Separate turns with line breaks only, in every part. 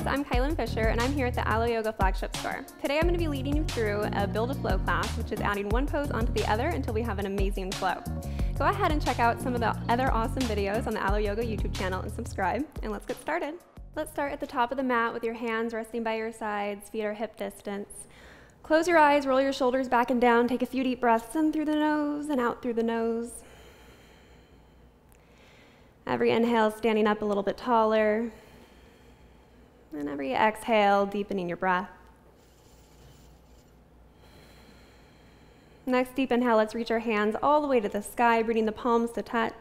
I'm Kylan Fischer, and I'm here at the Alo Yoga flagship store. Today I'm going to be leading you through a Build a Flow class, which is adding one pose onto the other until we have an amazing flow. Go ahead and check out some of the other awesome videos on the Alo Yoga YouTube channel and subscribe, and let's get started. Let's start at the top of the mat with your hands resting by your sides, feet are hip distance. Close your eyes, roll your shoulders back and down, take a few deep breaths in through the nose and out through the nose. Every inhale, standing up a little bit taller. And every exhale, deepening your breath. Next deep inhale, let's reach our hands all the way to the sky, bringing the palms to touch.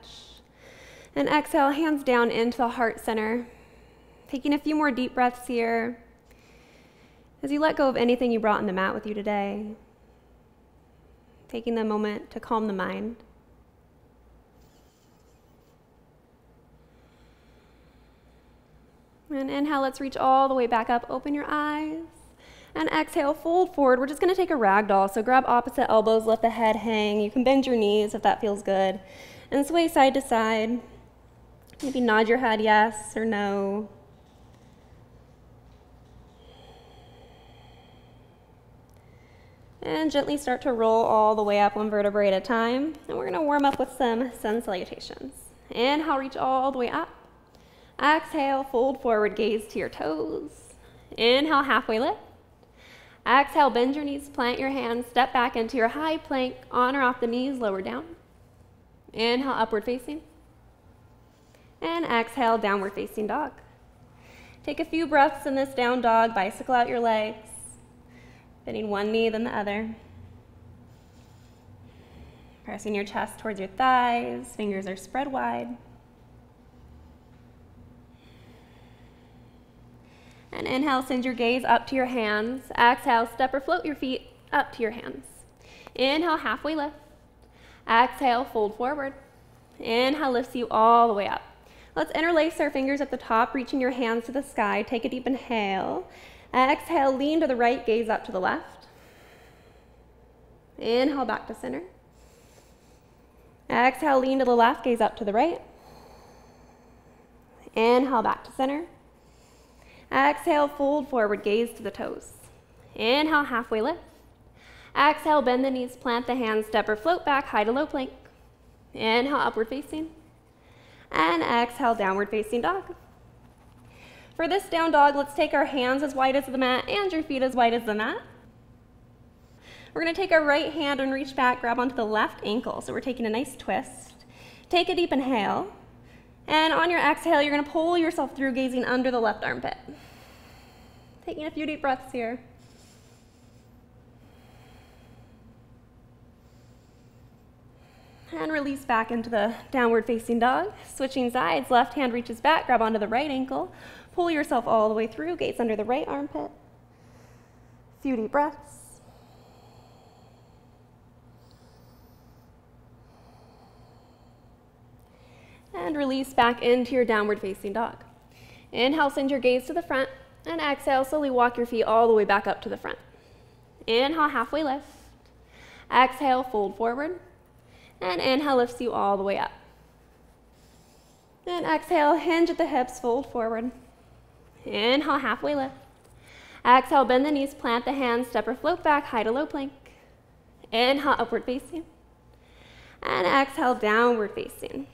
And exhale, hands down into the heart center. Taking a few more deep breaths here as you let go of anything you brought on the mat with you today. Taking the moment to calm the mind. And inhale, let's reach all the way back up, open your eyes. And exhale, fold forward. We're just gonna take a ragdoll, so grab opposite elbows, let the head hang. You can bend your knees if that feels good. And sway side to side. Maybe nod your head yes or no. And gently start to roll all the way up, one vertebrae at a time. And we're gonna warm up with some sun salutations. Inhale, reach all the way up. Exhale, fold forward, gaze to your toes. Inhale, halfway lift. Exhale, bend your knees, plant your hands, step back into your high plank, on or off the knees, lower down. Inhale, upward facing. And exhale, downward facing dog. Take a few breaths in this down dog, bicycle out your legs, bending one knee then the other. Pressing your chest towards your thighs, fingers are spread wide. And inhale, send your gaze up to your hands. Exhale, step or float your feet up to your hands. Inhale, halfway lift. Exhale, fold forward. Inhale, lifts you all the way up. Let's interlace our fingers at the top, reaching your hands to the sky. Take a deep inhale. Exhale, lean to the right, gaze up to the left. Inhale, back to center. Exhale, lean to the left, gaze up to the right. Inhale, back to center. Exhale, fold forward, gaze to the toes. Inhale, halfway lift. Exhale, bend the knees, plant the hands, step or float back, high to low plank. Inhale, upward facing. And exhale, downward facing dog. For this down dog, let's take our hands as wide as the mat and your feet as wide as the mat. We're gonna take our right hand and reach back, grab onto the left ankle. So we're taking a nice twist. Take a deep inhale. And on your exhale, you're gonna pull yourself through, gazing under the left armpit. Taking a few deep breaths here. And release back into the downward facing dog. Switching sides, left hand reaches back, grab onto the right ankle. Pull yourself all the way through, gaze under the right armpit. A few deep breaths. And release back into your downward facing dog. Inhale, send your gaze to the front, and exhale, slowly walk your feet all the way back up to the front. Inhale, halfway lift. Exhale, fold forward, and inhale lifts you all the way up. And exhale, hinge at the hips, fold forward. Inhale, halfway lift. Exhale, bend the knees, plant the hands, step or float back, high to low plank. Inhale, upward facing. And exhale, downward facing.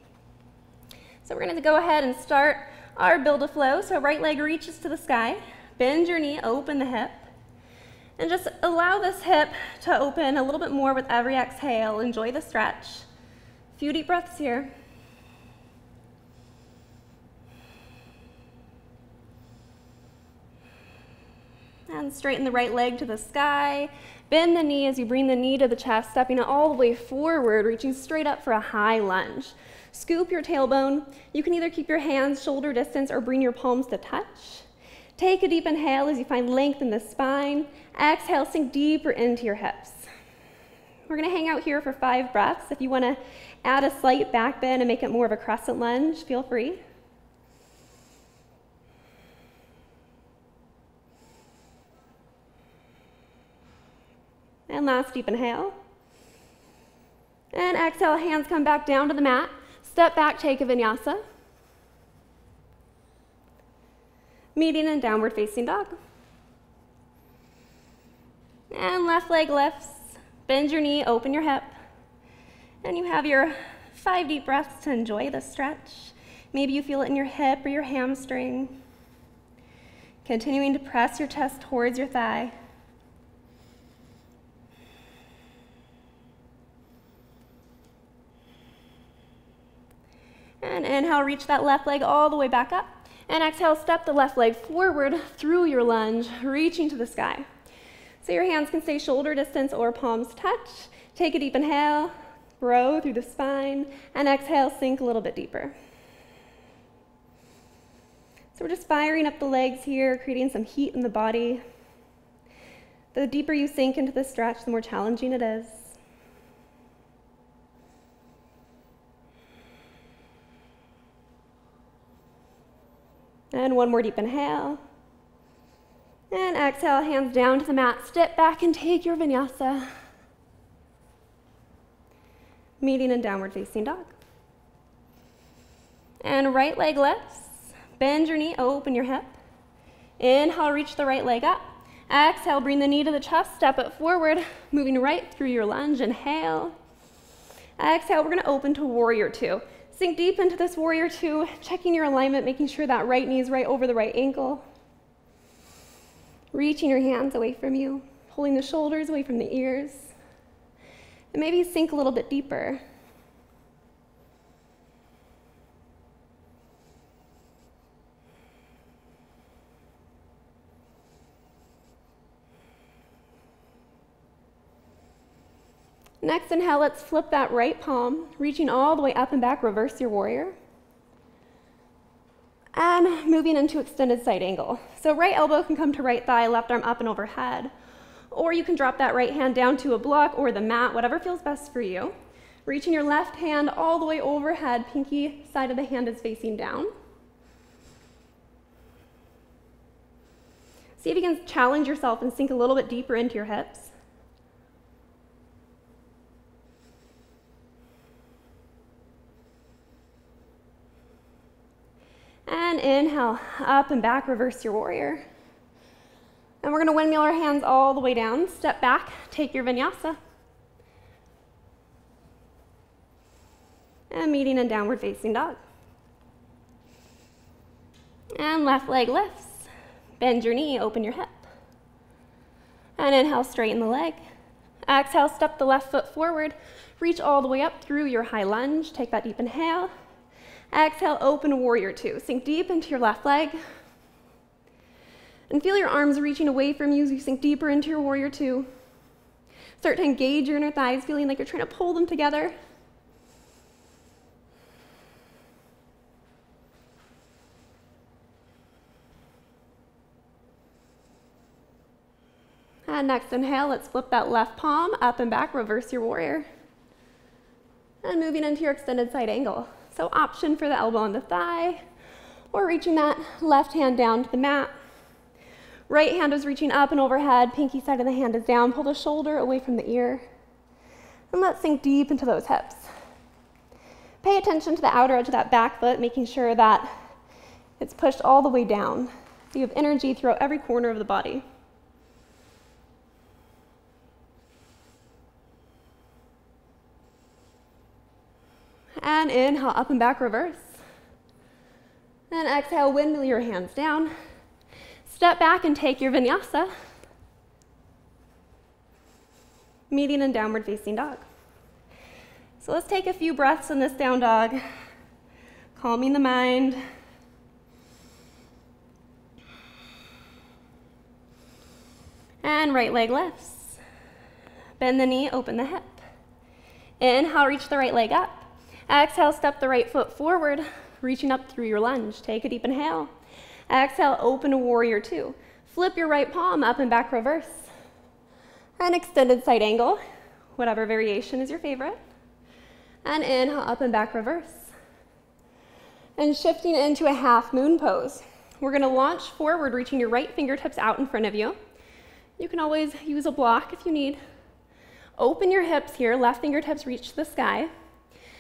So we're gonna go ahead and start our build a flow. So right leg reaches to the sky, bend your knee, open the hip, and just allow this hip to open a little bit more with every exhale. Enjoy the stretch. A few deep breaths here. And straighten the right leg to the sky. Bend the knee as you bring the knee to the chest, stepping it all the way forward, reaching straight up for a high lunge. Scoop your tailbone. You can either keep your hands shoulder distance or bring your palms to touch. Take a deep inhale as you find length in the spine. Exhale, sink deeper into your hips. We're gonna hang out here for 5 breaths. If you wanna add a slight back bend and make it more of a crescent lunge, feel free. And last deep inhale. And exhale, hands come back down to the mat. Step back, take a vinyasa. meeting in downward facing dog. And left leg lifts, bend your knee, open your hip. And you have your 5 deep breaths to enjoy this stretch. Maybe you feel it in your hip or your hamstring. Continuing to press your chest towards your thigh. And inhale, reach that left leg all the way back up. And exhale, step the left leg forward through your lunge, reaching to the sky. So your hands can stay shoulder distance or palms touch. Take a deep inhale, grow through the spine, and exhale, sink a little bit deeper. So we're just firing up the legs here, creating some heat in the body. The deeper you sink into the stretch, the more challenging it is. And one more deep inhale. And exhale, hands down to the mat. Step back and take your vinyasa. Meeting in downward facing dog. And right leg lifts. Bend your knee, open your hip. Inhale, reach the right leg up. Exhale, bring the knee to the chest, step it forward, moving right through your lunge. Inhale. Exhale, we're gonna open to warrior two. Sink deep into this warrior two, checking your alignment, making sure that right knee is right over the right ankle. Reaching your hands away from you, pulling the shoulders away from the ears. And maybe sink a little bit deeper. Next inhale, let's flip that right palm, reaching all the way up and back, reverse your warrior. And moving into extended side angle. So right elbow can come to right thigh, left arm up and overhead. Or you can drop that right hand down to a block or the mat, whatever feels best for you. Reaching your left hand all the way overhead, pinky side of the hand is facing down. See if you can challenge yourself and sink a little bit deeper into your hips. And inhale, up and back, reverse your warrior. And we're gonna windmill our hands all the way down. Step back, take your vinyasa. And meeting in downward facing dog. And left leg lifts. Bend your knee, open your hip. And inhale, straighten the leg. Exhale, step the left foot forward. Reach all the way up through your high lunge. Take that deep inhale. Exhale, open warrior two. Sink deep into your left leg. And feel your arms reaching away from you as you sink deeper into your warrior two. Start to engage your inner thighs, feeling like you're trying to pull them together. And next inhale, let's flip that left palm up and back, reverse your warrior. And moving into your extended side angle. So option for the elbow on the thigh, or reaching that left hand down to the mat. Right hand is reaching up and overhead, pinky side of the hand is down, pull the shoulder away from the ear. And let's sink deep into those hips. Pay attention to the outer edge of that back foot, making sure that it's pushed all the way down. So you have energy throughout every corner of the body. And inhale, up and back, reverse. And exhale, windmill your hands down. Step back and take your vinyasa. Meeting in downward facing dog. So let's take a few breaths in this down dog, calming the mind. And right leg lifts. Bend the knee, open the hip. Inhale, reach the right leg up. Exhale, step the right foot forward, reaching up through your lunge. Take a deep inhale. Exhale, open to warrior two. Flip your right palm up and back, reverse. And extended side angle, whatever variation is your favorite. And inhale, up and back, reverse. And shifting into a Halfmoon Pose. We're gonna launch forward, reaching your right fingertips out in front of you. You can always use a block if you need. Open your hips here, left fingertips reach the sky.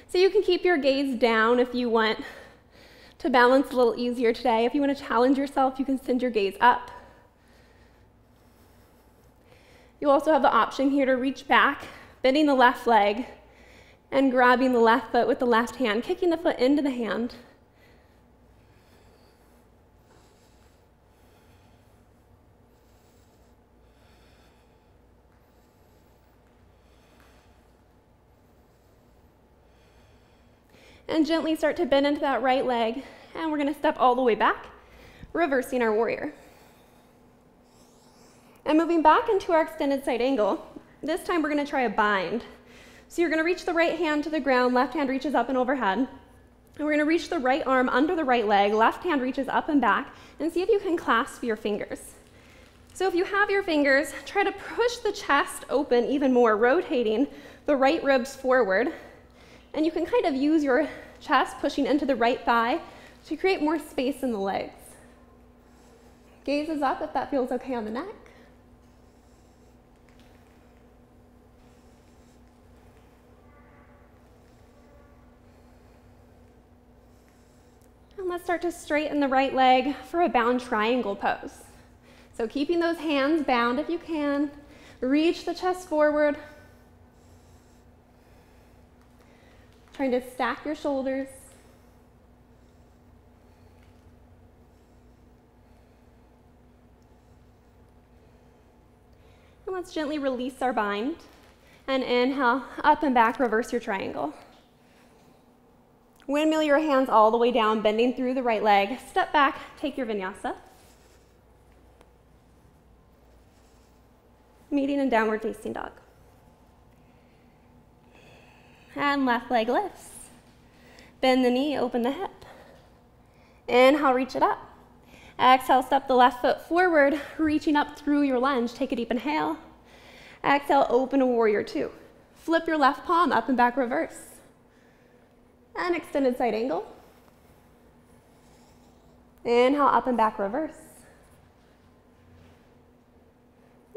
So you can keep your gaze down if you want To balance a little easier today, if you want to challenge yourself, you can send your gaze up. You also have the option here to reach back, bending the left leg, and grabbing the left foot with the left hand, kicking the foot into the hand. And gently start to bend into that right leg, and we're going to step all the way back, reversing our warrior. And moving back into our extended side angle, this time we're going to try a bind. So you're going to reach the right hand to the ground, left hand reaches up and overhead. And we're going to reach the right arm under the right leg, left hand reaches up and back, and see if you can clasp your fingers. So if you have your fingers, try to push the chest open even more, rotating the right ribs forward. And you can kind of use your chest pushing into the right thigh to create more space in the legs. Gaze is up if that feels okay on the neck. And let's start to straighten the right leg for a bound triangle pose. So keeping those hands bound if you can, reach the chest forward. Trying to stack your shoulders. And let's gently release our bind. And inhale, up and back, reverse your triangle. Windmill your hands all the way down, bending through the right leg. Step back, take your vinyasa. Meeting in downward facing dog. And left leg lifts. Bend the knee, open the hip. Inhale, reach it up. Exhale, step the left foot forward, reaching up through your lunge. Take a deep inhale. Exhale, open a warrior two. Flip your left palm up and back, reverse. And extended side angle. Inhale, up and back, reverse.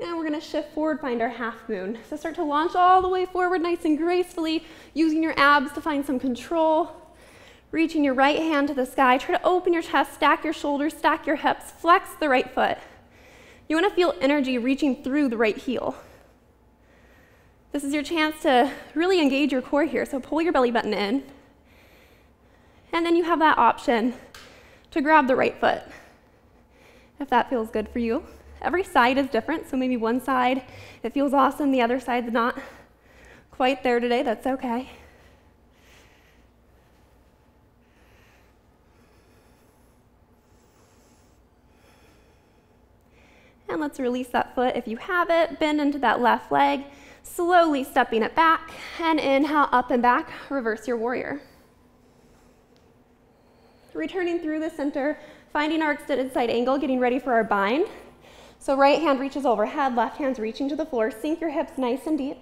And we're going to shift forward, find our half moon. So start to launch all the way forward nice and gracefully, using your abs to find some control. Reaching your right hand to the sky. Try to open your chest, stack your shoulders, stack your hips, flex the right foot. You want to feel energy reaching through the right heel. This is your chance to really engage your core here, so pull your belly button in. And then you have that option to grab the right foot, if that feels good for you. Every side is different, so maybe one side, it feels awesome, the other side's not quite there today, that's okay. And let's release that foot if you have it, bend into that left leg, slowly stepping it back, and inhale, up and back, reverse your warrior. Returning through the center, finding our extended side angle, getting ready for our bind. So right hand reaches overhead, left hand's reaching to the floor. Sink your hips nice and deep.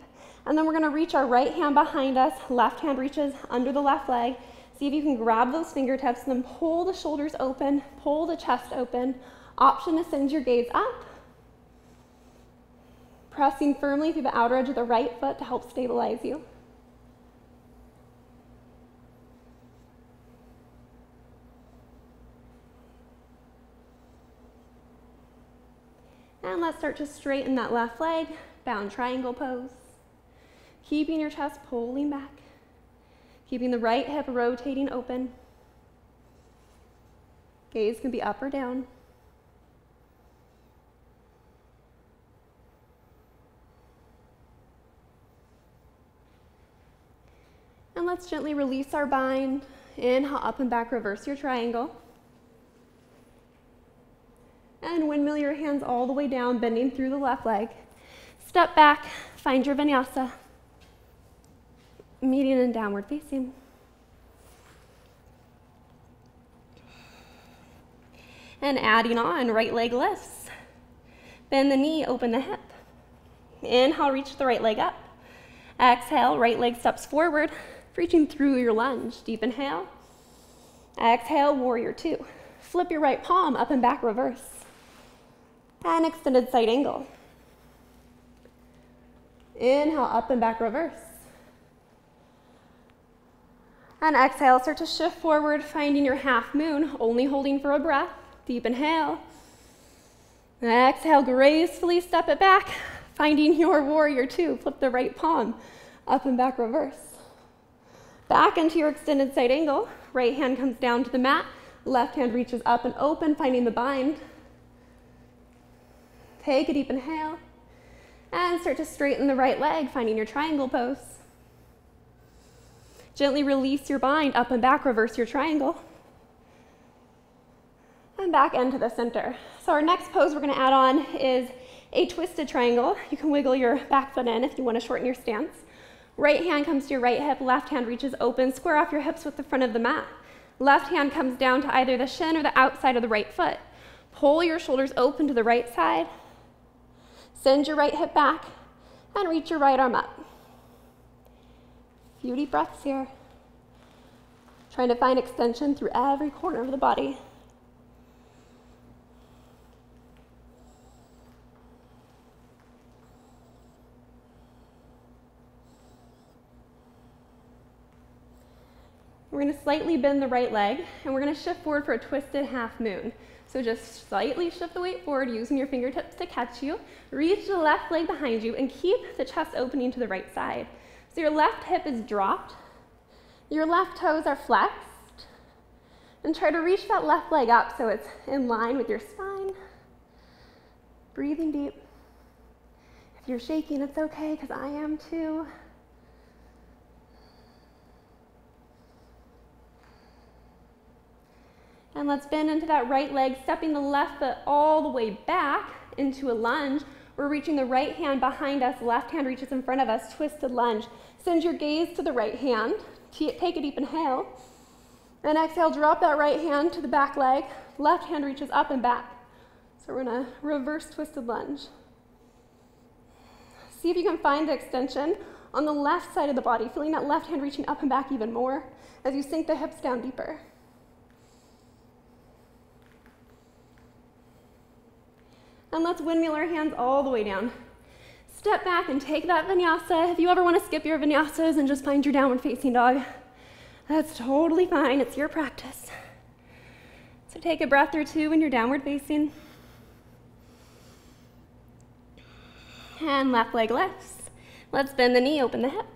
And then we're going to reach our right hand behind us. Left hand reaches under the left leg. See if you can grab those fingertips and then pull the shoulders open, pull the chest open. Option to send your gaze up. Pressing firmly through the outer edge of the right foot to help stabilize you. And let's start to straighten that left leg, bound triangle pose. Keeping your chest pulling back. Keeping the right hip rotating open. Gaze can be up or down. And let's gently release our bind. Inhale, up and back, reverse your triangle. And windmill your hands all the way down, bending through the left leg. Step back, find your vinyasa. Meeting in downward facing. And adding on, right leg lifts. Bend the knee, open the hip. Inhale, reach the right leg up. Exhale, right leg steps forward, reaching through your lunge. Deep inhale. Exhale, warrior two. Flip your right palm up and back, reverse. And extended side angle. Inhale, up and back, reverse. And exhale, start to shift forward, finding your half moon, only holding for a breath. Deep inhale. And exhale, gracefully step it back, finding your warrior two. Flip the right palm, up and back reverse. Back into your extended side angle. Right hand comes down to the mat. Left hand reaches up and open, finding the bind. Take a deep inhale. And start to straighten the right leg, finding your triangle pose. Gently release your bind, up and back, reverse your triangle. And back into the center. So our next pose we're gonna add on is a twisted triangle. You can wiggle your back foot in if you wanna shorten your stance. Right hand comes to your right hip, left hand reaches open, square off your hips with the front of the mat. Left hand comes down to either the shin or the outside of the right foot. Pull your shoulders open to the right side. Send your right hip back and reach your right arm up. Few deep breaths here. Trying to find extension through every corner of the body. We're going to slightly bend the right leg, and we're going to shift forward for a twisted half moon. So just slightly shift the weight forward, using your fingertips to catch you. Reach the left leg behind you, and keep the chest opening to the right side. So your left hip is dropped. Your left toes are flexed. And try to reach that left leg up so it's in line with your spine. Breathing deep. If you're shaking, it's okay, because I am too. And let's bend into that right leg, stepping the left foot all the way back into a lunge. We're reaching the right hand behind us, left hand reaches in front of us, twisted lunge. Send your gaze to the right hand. Take a deep inhale. And exhale, drop that right hand to the back leg. Left hand reaches up and back. So we're gonna reverse twisted lunge. See if you can find the extension on the left side of the body, feeling that left hand reaching up and back even more as you sink the hips down deeper. And let's windmill our hands all the way down. Step back and take that vinyasa. If you ever want to skip your vinyasas and just find your downward facing dog, that's totally fine. It's your practice. So take a breath or two when you're downward facing. And left leg lifts. Let's bend the knee, open the hip.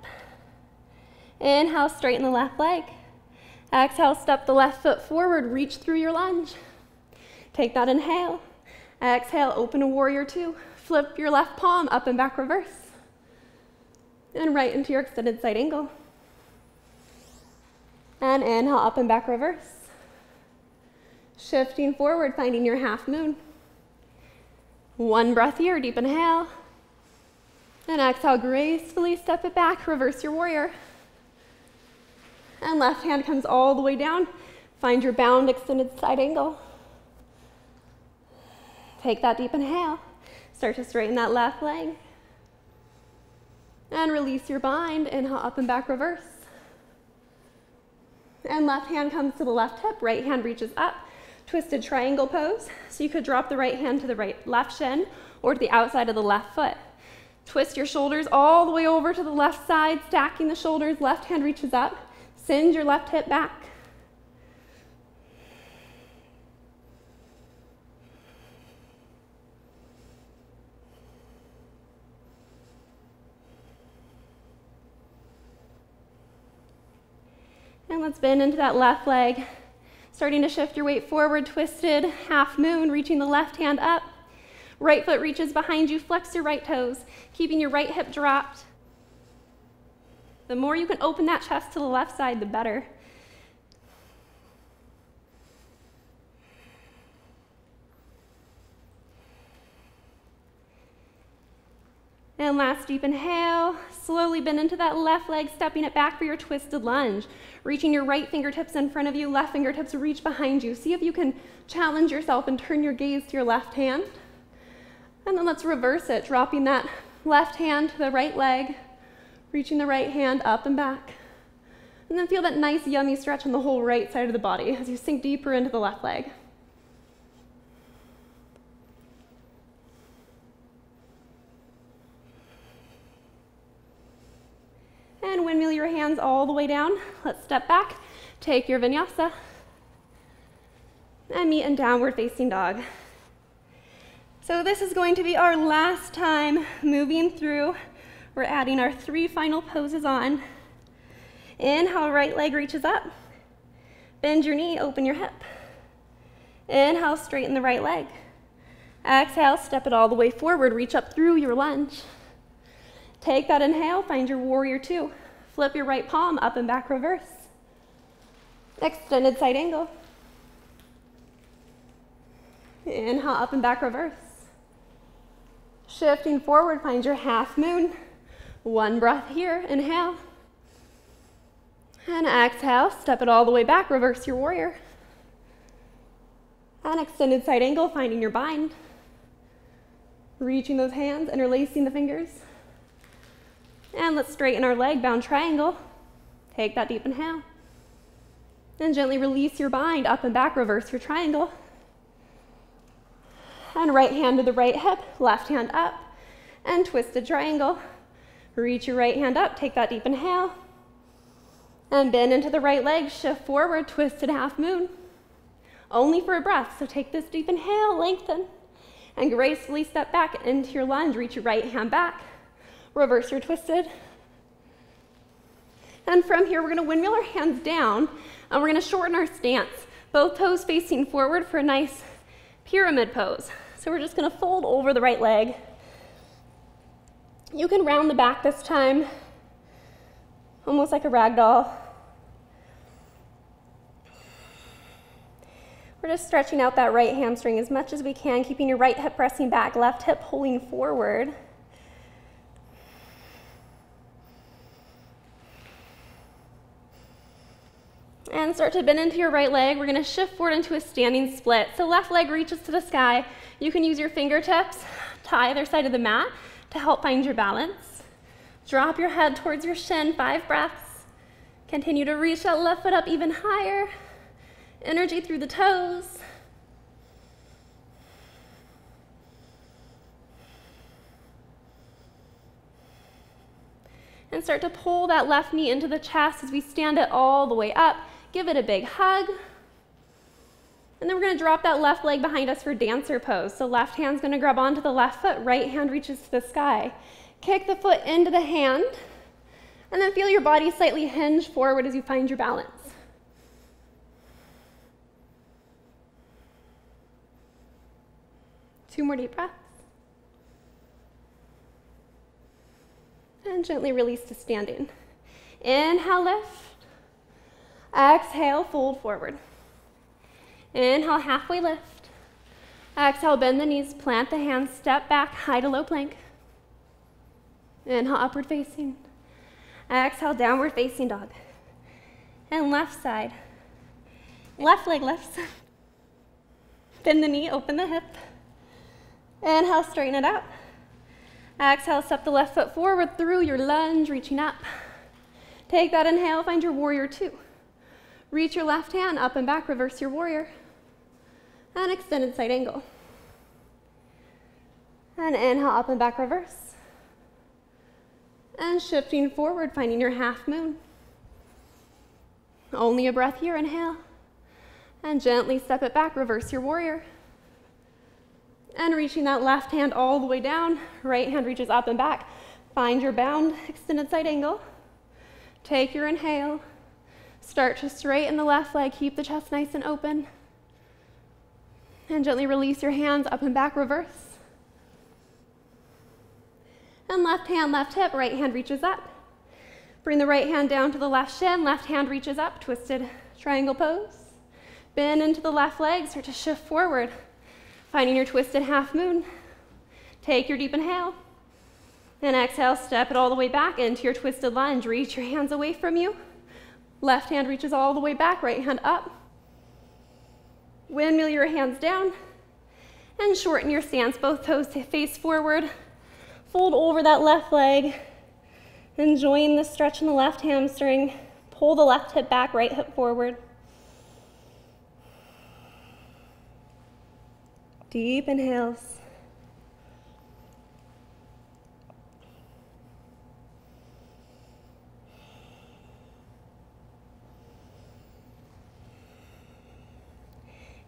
Inhale, straighten the left leg. Exhale, step the left foot forward, reach through your lunge. Take that inhale. Exhale, open a warrior two. Flip your left palm up and back reverse. And right into your extended side angle. And inhale, up and back reverse. Shifting forward, finding your half moon. One breath here, deep inhale. And exhale, gracefully step it back, reverse your warrior. And left hand comes all the way down. Find your bound extended side angle. Take that deep inhale. Start to straighten that left leg. And release your bind. Inhale, up and back reverse. And left hand comes to the left hip. Right hand reaches up. Twisted triangle pose. So you could drop the right hand to the left shin or to the outside of the left foot. Twist your shoulders all the way over to the left side, stacking the shoulders. Left hand reaches up. Send your left hip back. And let's bend into that left leg. Starting to shift your weight forward, twisted half moon, reaching the left hand up. Right foot reaches behind you, flex your right toes, keeping your right hip dropped. The more you can open that chest to the left side, the better. And last deep inhale, slowly bend into that left leg, stepping it back for your twisted lunge. Reaching your right fingertips in front of you, left fingertips reach behind you. See if you can challenge yourself and turn your gaze to your left hand. And then let's reverse it, dropping that left hand to the right leg, reaching the right hand up and back. And then feel that nice yummy stretch on the whole right side of the body as you sink deeper into the left leg. And Windmill your hands all the way down. Let's step back, take your vinyasa, and meet in downward facing dog. So this is going to be our last time moving through. We're adding our 3 final poses on. Inhale, right leg reaches up. Bend your knee, open your hip. Inhale, straighten the right leg. Exhale, step it all the way forward, reach up through your lunge. Take that inhale, find your warrior 2. Flip your right palm up and back reverse. Extended side angle. Inhale, up and back reverse. Shifting forward, find your half moon. 1 breath here, inhale. And exhale, step it all the way back, reverse your warrior. And extended side angle, finding your bind. Reaching those hands, interlacing the fingers. And let's straighten our leg, bound triangle. Take that deep inhale. And gently release your bind, up and back, reverse your triangle. And right hand to the right hip, left hand up, and twisted triangle. Reach your right hand up, take that deep inhale. And bend into the right leg, shift forward, twisted half moon. Only for a breath, so take this deep inhale, lengthen, and gracefully step back into your lunge. Reach your right hand back, reverse your twisted. And from here, we're gonna windmill our hands down, and we're gonna shorten our stance. Both toes facing forward for a nice pyramid pose. So we're just gonna fold over the right leg. You can round the back this time, almost like a rag doll. We're just stretching out that right hamstring as much as we can, keeping your right hip pressing back, left hip pulling forward. And start to bend into your right leg. We're gonna shift forward into a standing split. So left leg reaches to the sky. You can use your fingertips to either side of the mat to help find your balance. Drop your head towards your shin, 5 breaths. Continue to reach that left foot up even higher. Energy through the toes. And start to pull that left knee into the chest as we stand it all the way up. Give it a big hug. And then we're gonna drop that left leg behind us for dancer pose. So left hand's gonna grab onto the left foot, right hand reaches to the sky. Kick the foot into the hand, and then feel your body slightly hinge forward as you find your balance. Two more deep breaths. And gently release to standing. Inhale, lift. Exhale, fold forward. Inhale, halfway lift. Exhale, bend the knees, plant the hands, step back, high to low plank. Inhale, upward facing. Exhale, downward facing dog. And left side. Left leg lifts. Bend the knee, open the hip. Inhale, straighten it out. Exhale, step the left foot forward through your lunge, reaching up. Take that inhale, find your warrior 2. Reach your left hand up and back, reverse your warrior. And extended side angle. And inhale, up and back, reverse. And shifting forward, finding your half moon. Only a breath here, inhale. And gently step it back, reverse your warrior. And reaching that left hand all the way down, right hand reaches up and back. Find your bound, extended side angle. Take your inhale. Start to straighten the left leg, keep the chest nice and open. And gently release your hands up and back, reverse. And left hand, left hip, right hand reaches up. Bring the right hand down to the left shin, left hand reaches up, twisted triangle pose. Bend into the left leg, start to shift forward. Finding your twisted half moon. Take your deep inhale. And exhale, step it all the way back into your twisted lunge. Reach your hands away from you. Left hand reaches all the way back, right hand up. Windmill your hands down. And shorten your stance, both toes face forward. Fold over that left leg. Enjoying the stretch in the left hamstring. Pull the left hip back, right hip forward. Deep inhales.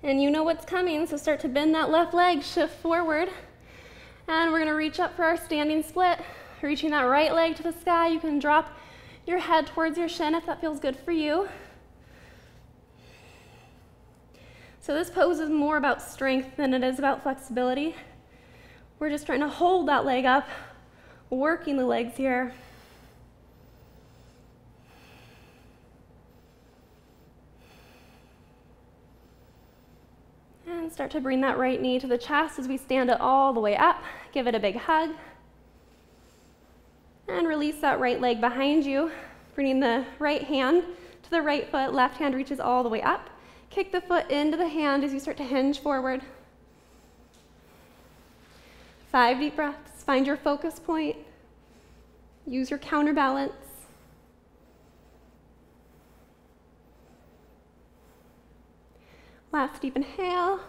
And you know what's coming, so start to bend that left leg, shift forward. And we're gonna reach up for our standing split. Reaching that right leg to the sky. You can drop your head towards your shin if that feels good for you. So this pose is more about strength than it is about flexibility. We're just trying to hold that leg up, working the legs here. And start to bring that right knee to the chest as we stand it all the way up. Give it a big hug. And release that right leg behind you, bringing the right hand to the right foot, left hand reaches all the way up. Kick the foot into the hand as you start to hinge forward. 5 deep breaths, find your focus point. Use your counterbalance. Last deep inhale.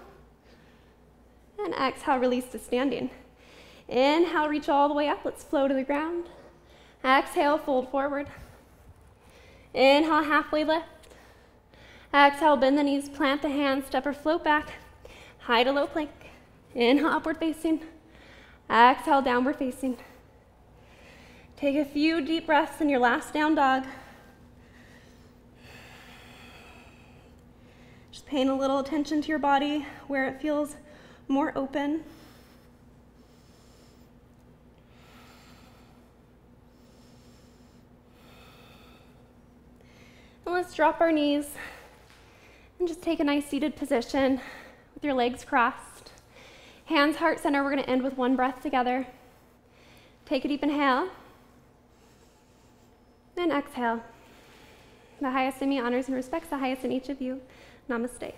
And exhale, release to standing. Inhale, reach all the way up, let's flow to the ground. Exhale, fold forward. Inhale, halfway lift. Exhale, bend the knees, plant the hands, step or float back. High to low plank. Inhale, upward facing. Exhale, downward facing. Take a few deep breaths in your last down dog. Just paying a little attention to your body where it feels more open. And let's drop our knees and just take a nice seated position with your legs crossed. Hands heart center, we're gonna end with one breath together. Take a deep inhale. And exhale. The highest in me honors and respects the highest in each of you. Namaste.